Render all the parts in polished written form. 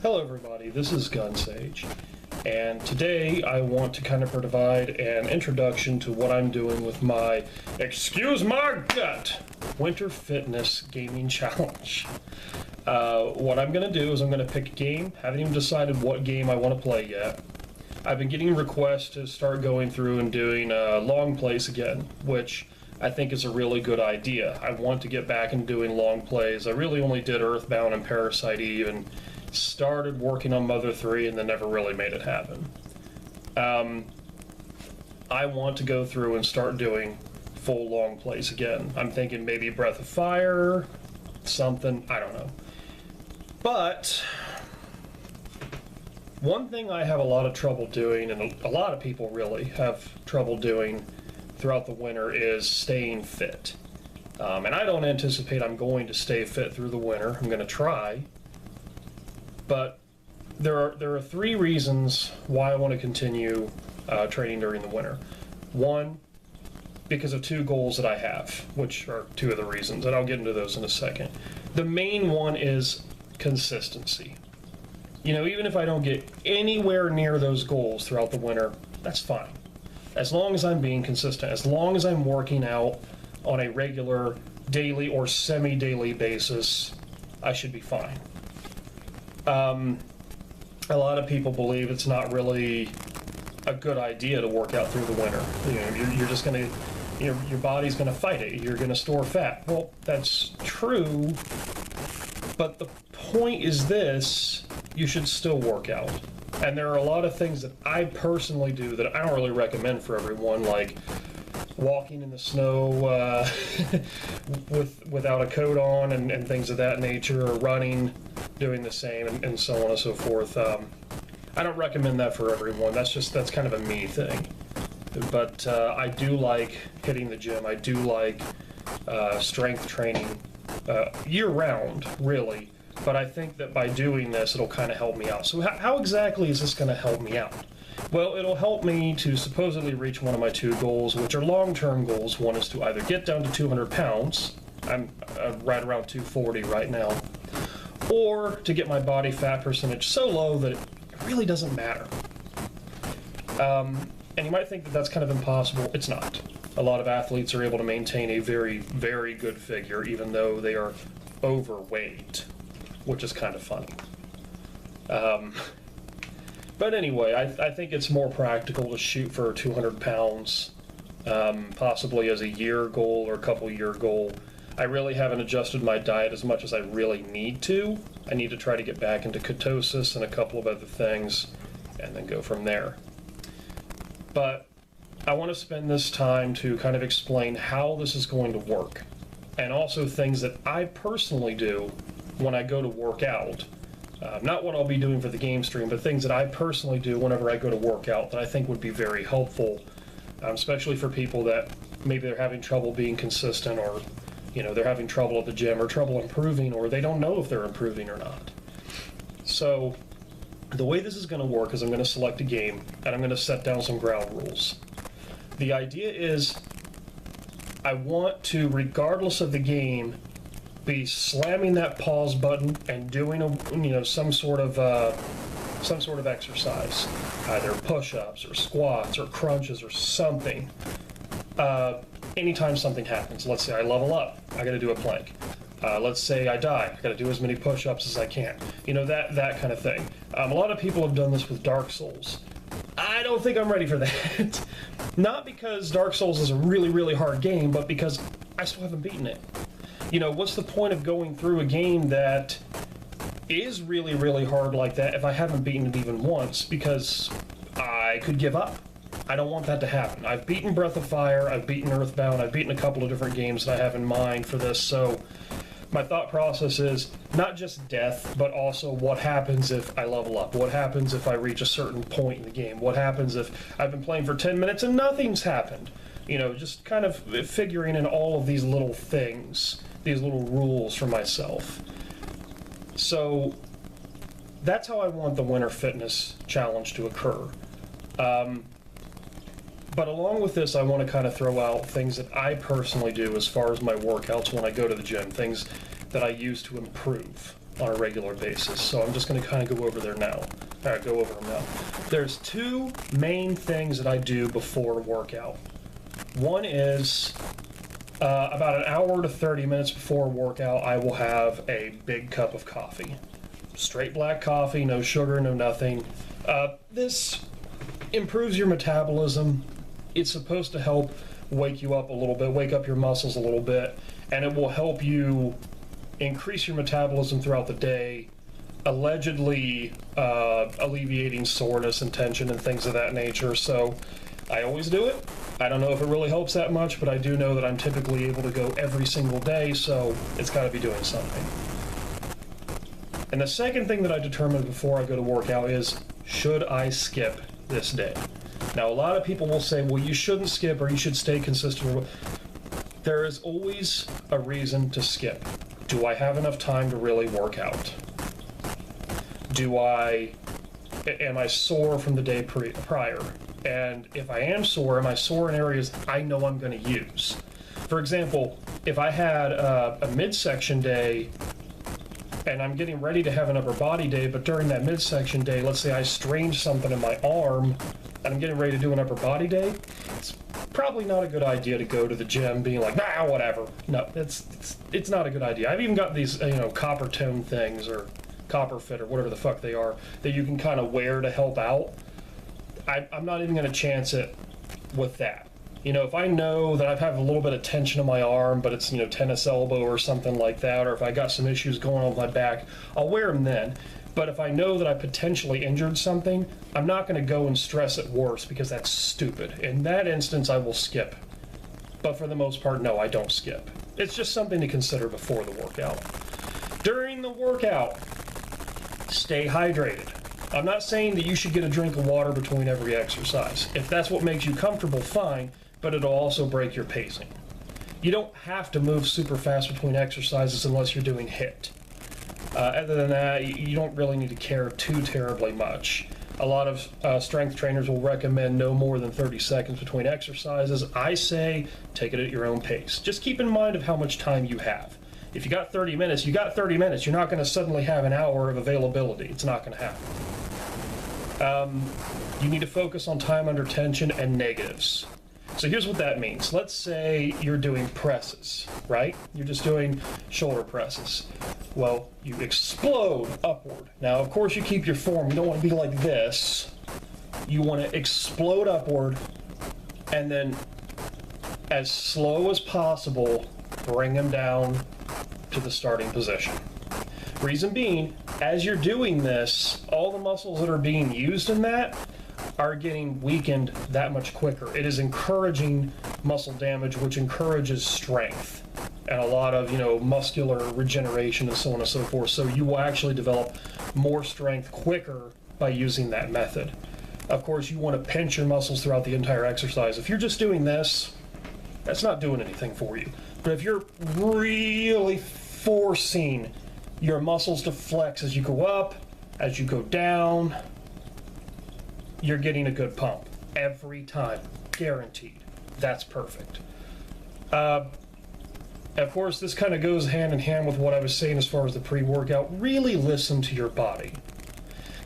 Hello everybody, this is Gunsage, and today I want to kind of provide an introduction to what I'm doing with my, excuse my gut, Winter Fitness Gaming Challenge. What I'm going to do is I'm going to pick a game. Haven't even decided what game I want to play yet. I've been getting requests to start going through and doing long plays again, which I think is a really good idea. I want to get back and doing long plays. I really only did Earthbound and Parasite Eve and started working on Mother 3 and then never really made it happen. I want to go through and start doing full long plays again. I'm thinking maybe Breath of Fire, something, I don't know. But one thing I have a lot of trouble doing, and a lot of people really have trouble doing throughout the winter, is staying fit. And I don't anticipate I'm going to stay fit through the winter. I'm going to try. But there are three reasons why I want to continue training during the winter. One, because of two goals that I have, which are two of the reasons, and I'll get into those in a second. The main one is consistency. You know, even if I don't get anywhere near those goals throughout the winter, that's fine. As long as I'm being consistent, as long as I'm working out on a regular daily or semi-daily basis, I should be fine. A lot of people believe it's not really a good idea to work out through the winter. You know, you're just gonna, your body's gonna fight it. You're gonna store fat. Well, that's true, but the point is this: you should still work out. And there are a lot of things that I personally do that I don't really recommend for everyone, like walking in the snow without a coat on and things of that nature, or running, doing the same, and so on and so forth. I don't recommend that for everyone. That's kind of a me thing. But I do like hitting the gym. I do like strength training year-round, really. But I think that by doing this, it'll kind of help me out. So how exactly is this going to help me out? Well, it'll help me to supposedly reach one of my two goals, which are long-term goals. One is to either get down to 200 pounds, I'm right around 240 right now, or to get my body fat percentage so low that it really doesn't matter. And you might think that that's kind of impossible. It's not. A lot of athletes are able to maintain a very, very good figure, even though they are overweight, which is kind of funny. But anyway, I think it's more practical to shoot for 200 pounds, possibly as a year goal or a couple year goal. I really haven't adjusted my diet as much as I really need to. I need to try to get back into ketosis and a couple of other things, and then go from there. But I want to spend this time to kind of explain how this is going to work, and also things that I personally do when I go to work out. Not what I'll be doing for the game stream, but things that I personally do whenever I go to work out that I think would be very helpful, especially for people that maybe they're having trouble being consistent, or you know, they're having trouble at the gym, or trouble improving, or they don't know if they're improving or not. So the way this is going to work is I'm going to select a game, and I'm going to set down some ground rules. The idea is I want to, regardless of the game, be slamming that pause button and doing some sort of exercise, either push-ups or squats or crunches or something. Anytime something happens, let's say I level up, I got to do a plank. Let's say I die, I got to do as many push-ups as I can. You know, that kind of thing. A lot of people have done this with Dark Souls. I don't think I'm ready for that. Not because Dark Souls is a really, really hard game, but because I still haven't beaten it. You know, what's the point of going through a game that is really, really hard like that if I haven't beaten it even once? Because I could give up. I don't want that to happen. I've beaten Breath of Fire, I've beaten Earthbound, I've beaten a couple of different games that I have in mind for this, so my thought process is not just death, but also what happens if I level up? What happens if I reach a certain point in the game? What happens if I've been playing for 10 minutes and nothing's happened? You know, just kind of figuring in all of these little things, these little rules for myself. So that's how I want the Winter Fitness Challenge to occur. But along with this, I want to kind of throw out things that I personally do as far as my workouts when I go to the gym, things that I use to improve. on a regular basis. So I'm just going to kind of go over them now. There's two main things that I do before a workout. One is about an hour to 30 minutes before a workout, I will have a big cup of coffee. Straight black coffee, no sugar, no nothing. This improves your metabolism. It's supposed to help wake you up a little bit, wake up your muscles a little bit, and it will help you increase your metabolism throughout the day, allegedly alleviating soreness and tension and things of that nature. So I always do it. I don't know if it really helps that much, but I do know that I'm typically able to go every single day, so it's got to be doing something. And the second thing that I determine before I go to workout is, should I skip this day? Now, a lot of people will say, well, you shouldn't skip or you should stay consistent. There is always a reason to skip. Do I have enough time to really work out? Am I sore from the day prior? And if I am sore, am I sore in areas I know I'm going to use? For example, if I had a midsection day and I'm getting ready to have an upper body day, but during that midsection day, let's say I strained something in my arm and I'm getting ready to do an upper body day, it's probably not a good idea to go to the gym being like, whatever. No, it's not a good idea. I've even got these, copper tone things or copper fit or whatever the fuck they are that you can kind of wear to help out. I'm not even going to chance it with that. If I know that I have a little bit of tension in my arm, but it's, tennis elbow or something like that, or if I got some issues going on with my back, I'll wear them then. But if I know that I potentially injured something, I'm not going to go and stress it worse because that's stupid. In that instance, I will skip. But for the most part, no, I don't skip. It's just something to consider before the workout. During the workout, stay hydrated. I'm not saying that you should get a drink of water between every exercise. If that's what makes you comfortable, fine, but it'll also break your pacing. You don't have to move super fast between exercises unless you're doing HIIT. Other than that, you don't really need to care too terribly much. A lot of strength trainers will recommend no more than 30 seconds between exercises. I say take it at your own pace. Just keep in mind of how much time you have. If you got 30 minutes, you got 30 minutes. You're not going to suddenly have an hour of availability. It's not going to happen. You need to focus on time under tension and negatives. So here's what that means. Let's say you're doing presses, right? You're just doing shoulder presses. Well, you explode upward. Now, of course, you keep your form. You don't want to be like this. You want to explode upward and then as slow as possible, bring them down to the starting position. Reason being, as you're doing this, all the muscles that are being used in that are getting weakened that much quicker. It is encouraging muscle damage, which encourages strength and a lot of, muscular regeneration and so on and so forth. So you will actually develop more strength quicker by using that method. Of course, you want to pinch your muscles throughout the entire exercise. If you're just doing this, that's not doing anything for you. But if you're really forcing your muscles to flex as you go up, as you go down, you're getting a good pump every time, guaranteed. That's perfect. Of course, this kind of goes hand in hand with what I was saying as far as the pre-workout. Really listen to your body.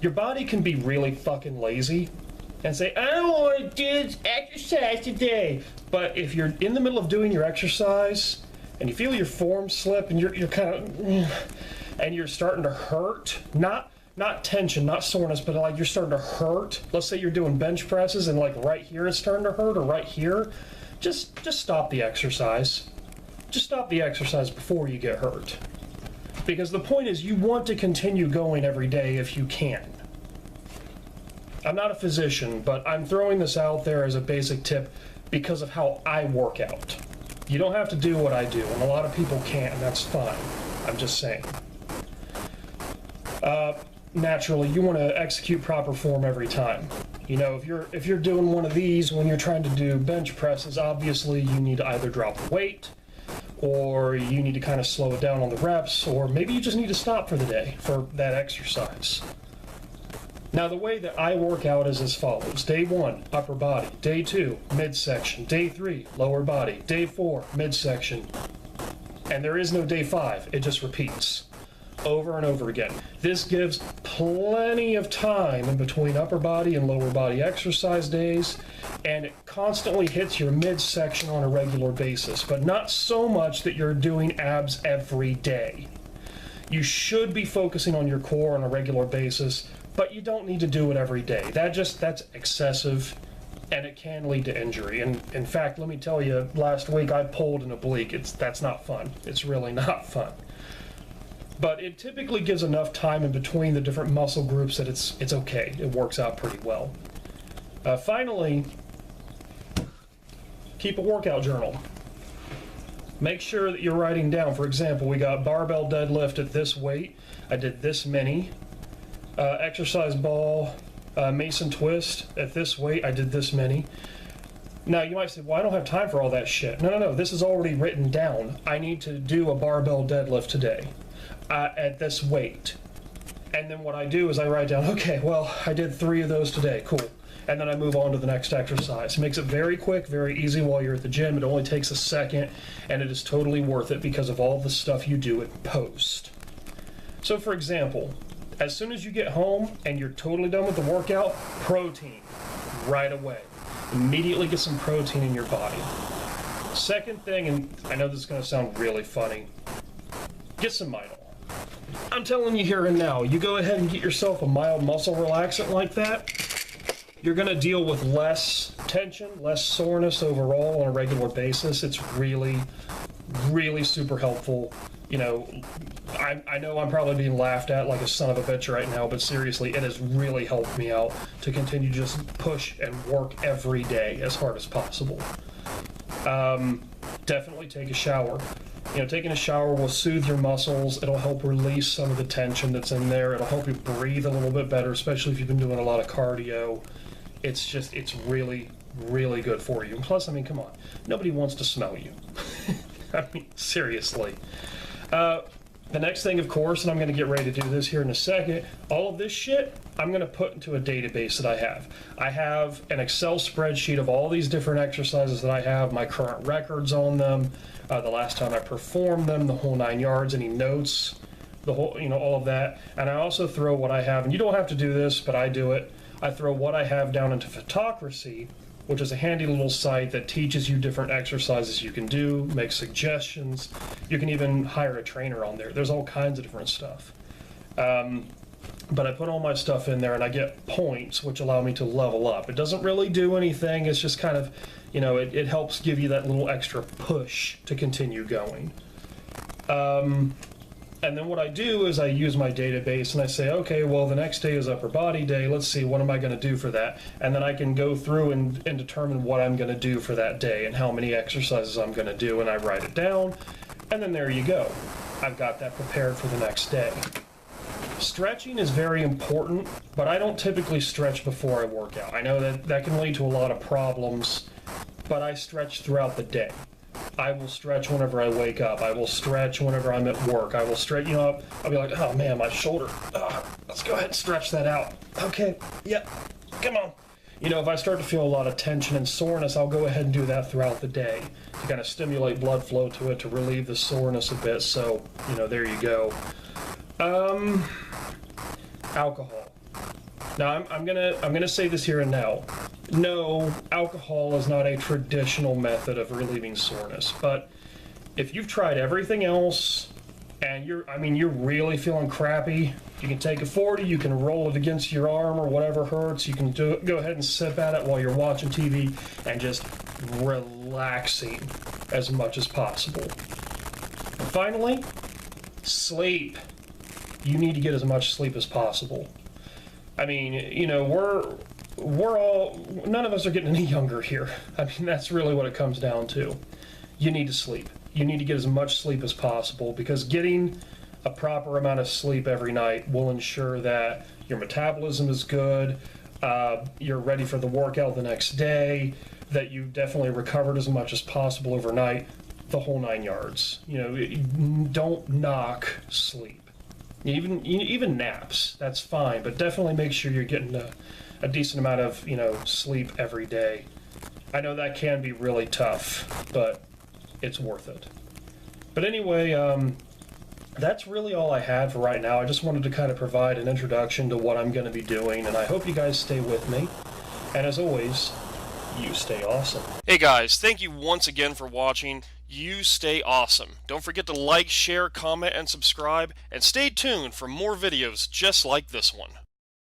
Your body can be really fucking lazy and say, I don't want to do this exercise today. But if you're in the middle of doing your exercise and you feel your form slip and you're kind of, and you're starting to hurt, not tension, not soreness, but like you're starting to hurt. Let's say you're doing bench presses and like right here it's starting to hurt, or right here. Just stop the exercise. Just stop the exercise before you get hurt. Because the point is you want to continue going every day if you can. I'm not a physician, but I'm throwing this out there as a basic tip because of how I work out. You don't have to do what I do, and a lot of people can't, and that's fine. I'm just saying. Naturally, you want to execute proper form every time. If you're doing one of these when you're trying to do bench presses, obviously you need to either drop the weight, or you need to kind of slow it down on the reps, or maybe you just need to stop for the day for that exercise. Now, the way that I work out is as follows. Day 1, upper body. Day 2, midsection. Day 3, lower body. Day 4, midsection. And there is no day 5. It just repeats. over and over again. This gives plenty of time in between upper body and lower body exercise days, and it constantly hits your midsection on a regular basis, but not so much that you're doing abs every day. You should be focusing on your core on a regular basis, but you don't need to do it every day. That's excessive, and it can lead to injury. And in fact, let me tell you, last week I pulled an oblique. That's not fun. It's really not fun. But it typically gives enough time in between the different muscle groups that it's okay. It works out pretty well. Finally, keep a workout journal. Make sure that you're writing down. For example, we got barbell deadlift at this weight. I did this many. Exercise ball, Mason twist at this weight. I did this many. Now you might say, well, I don't have time for all that shit. No. This is already written down. I need to do a barbell deadlift today at this weight. And then what I do is I write down, okay, well, I did 3 of those today. Cool. And then I move on to the next exercise. Makes it very quick, very easy while you're at the gym. It only takes a second, and it is totally worth it because of all the stuff you do in post. So for example, as soon as you get home and you're totally done with the workout, protein right away. Immediately get some protein in your body. Second thing, and I know this is going to sound really funny, get some Midol. I'm telling you here and now, you go ahead and get yourself a mild muscle relaxant like that, you're going to deal with less tension, less soreness overall on a regular basis. It's really, really super helpful. You know, I know I'm probably being laughed at like a son of a bitch right now, but seriously, it has really helped me out to continue to just push and work every day as hard as possible. Definitely take a shower. You know, taking a shower will soothe your muscles. It'll help release some of the tension that's in there. It'll help you breathe a little bit better, especially if you've been doing a lot of cardio. It's really, really good for you. And plus, I mean, come on. Nobody wants to smell you. I mean, seriously. The next thing, of course, and I'm going to get ready to do this here in a second, all of this shit, I'm going to put into a database that I have. I have an Excel spreadsheet of all these different exercises that I have, my current records on them, the last time I performed them, the whole 9 yards, any notes, the whole, you know, all of that. And I also throw what I have, and you don't have to do this, but I do it. I throw what I have down into Photocracy, which is a handy little site that teaches you different exercises you can do, makes suggestions. You can even hire a trainer on there. There's all kinds of different stuff. But I put all my stuff in there and I get points, which allow me to level up. It doesn't really do anything. It's just kind of, you know, it helps give you that little extra push to continue going. And then what I do is I use my database and I say, okay, well, the next day is upper body day. Let's see, what am I going to do for that? And then I can go through and determine what I'm going to do for that day and how many exercises I'm going to do. And I write it down. And then there you go. I've got that prepared for the next day. Stretching is very important, but I don't typically stretch before I work out. I know that can lead to a lot of problems, but I stretch throughout the day. I will stretch whenever I wake up. I will stretch whenever I'm at work. I will stretch, you know, I'll be like, oh man, my shoulder. Let's go ahead and stretch that out. Okay, yep, come on. You know, if I start to feel a lot of tension and soreness, I'll go ahead and do that throughout the day to kind of stimulate blood flow to it, to relieve the soreness a bit. So, you know, there you go. Alcohol. Now, I'm gonna say this here and now. No, alcohol is not a traditional method of relieving soreness. But if you've tried everything else and you're really feeling crappy, you can take a 40, you can roll it against your arm or whatever hurts. You can go ahead and sip at it while you're watching TV and just relaxing as much as possible. And finally, sleep. You need to get as much sleep as possible. I mean, you know, we're all, none of us are getting any younger here. I mean, that's really what it comes down to. You need to sleep. You need to get as much sleep as possible because getting a proper amount of sleep every night will ensure that your metabolism is good, you're ready for the workout the next day, that you've definitely recovered as much as possible overnight, the whole 9 yards. You know, don't knock sleep. Even naps, that's fine, but definitely make sure you're getting a decent amount of, you know, sleep every day. I know that can be really tough, but it's worth it. But anyway, that's really all I had for right now. I just wanted to kind of provide an introduction to what I'm going to be doing, and I hope you guys stay with me. And as always, you stay awesome. Hey guys, thank you once again for watching. You stay awesome. Don't forget to like, share, comment, and subscribe, and stay tuned for more videos just like this one.